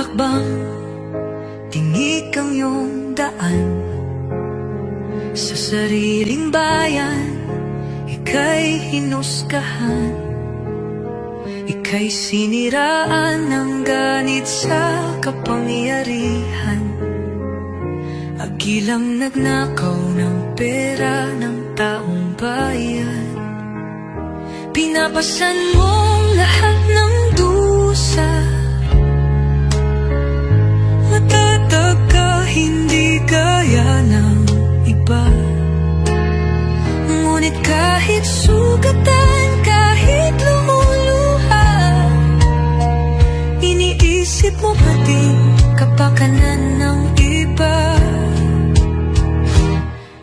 hakbang, tinik ang iyong daan. Sa sariling bayan, ika'y hinusgahan. Ika'y siniraan ng ganit sa kapangyarihan. Agilang nagnakaw ng pera ng taong bayan. Pinapasan mong lahat ng dusa. Matatag ka, hindi gaya ng iba. Ngunit kahit sugatan, kahit lumuluha, iniisip mo pa din kapakanan ng iba.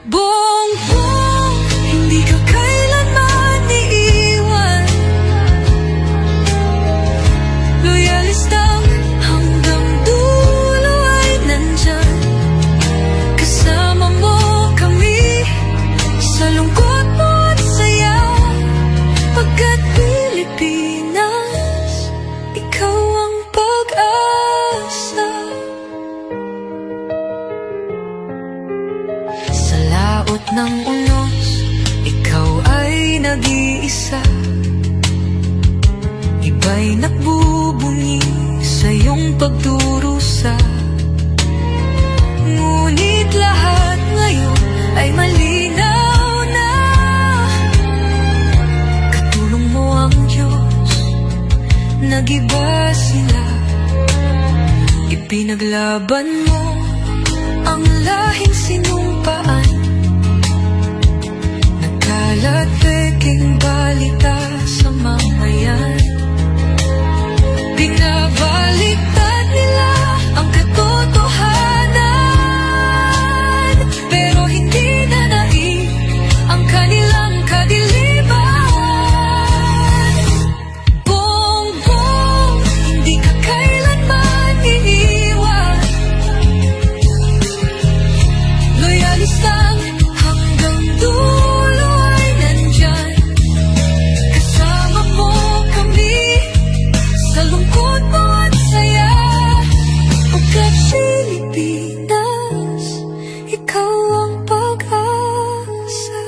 Bongbong, hindi ka kailanman iiwan. Loyalistang hanggang dulo ay nandyan. Kasama mo kami sa lungkot mo at saya. Pagkat Pilipinas, ikaw ang pag-asa. Sa laot ng unos, ikaw ay nag-iisa. Iba'y nagbubunyi sa iyong pagdurusa. Ngunit lahat ngayon ay malinaw na. Katulong mo ang Diyos, nag-iba sila. Ipinaglaban mo ang lahing sinumpaan. Nagkalat peking balita sa mamayan. Binabaliktad nila ang katotohanan, pero hindi na naig ang kanilang kadiliman. Bongbong, hindi ka kailanman iiwan. Loyalistang hanggang dulo ay nandyan. Kasama mo kami sa lungkot mo at saya. Pagkat Pilipinas, ikaw ang pag-asa.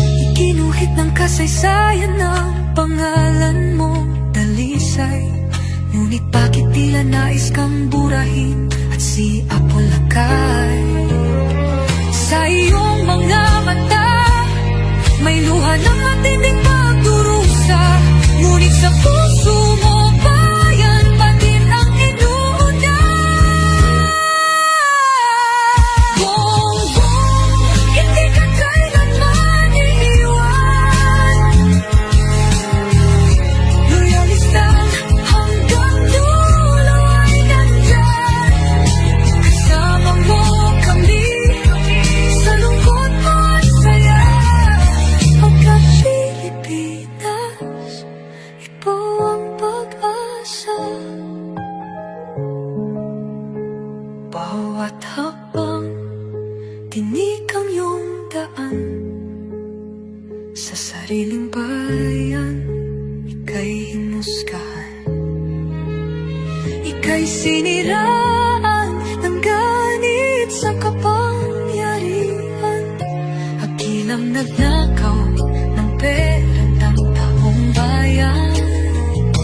Iginuhit ng kasaysayan ng pangalan mo, dalisay. Ngunit bakit tila nais kang burahin at si Apolacay? Sa iyong mga mata, may luha ng matinding pagdurusa. Ngunit sa puso mo, bayan pa din ang inuuna. Bongbong, hindi ka kailanman iiwan. Loyalistang hanggang dulo ay nandyan. Kasama mo kami sa lungkot mo at saya. Pagkat Pilipinas, ikaw ang pag-asa. Bawat hakbang, tinik ang iyong daan. Sa sariling bayan, ika'y hinusgahan. Ika'y siniraan ng ganit sa kapangyarihan. Agilang nagnakaw ng pera ng taong bayan.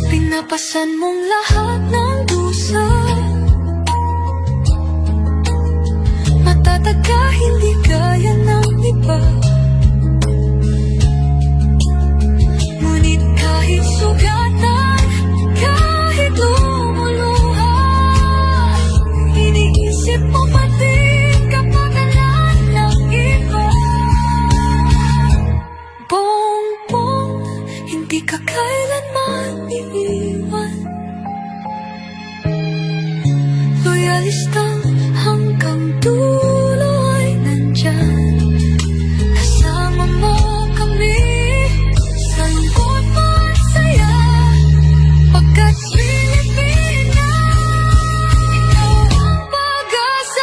Pinapasan mong lahat ng dusa. Matatag ka, hindi gaya ng iba. Ngunit kahit sugatan, kahit lumuluha, iniisip mo pa din kapakanan ng iba. Bongbong, hindi ka kailanman iiwan. Loyalista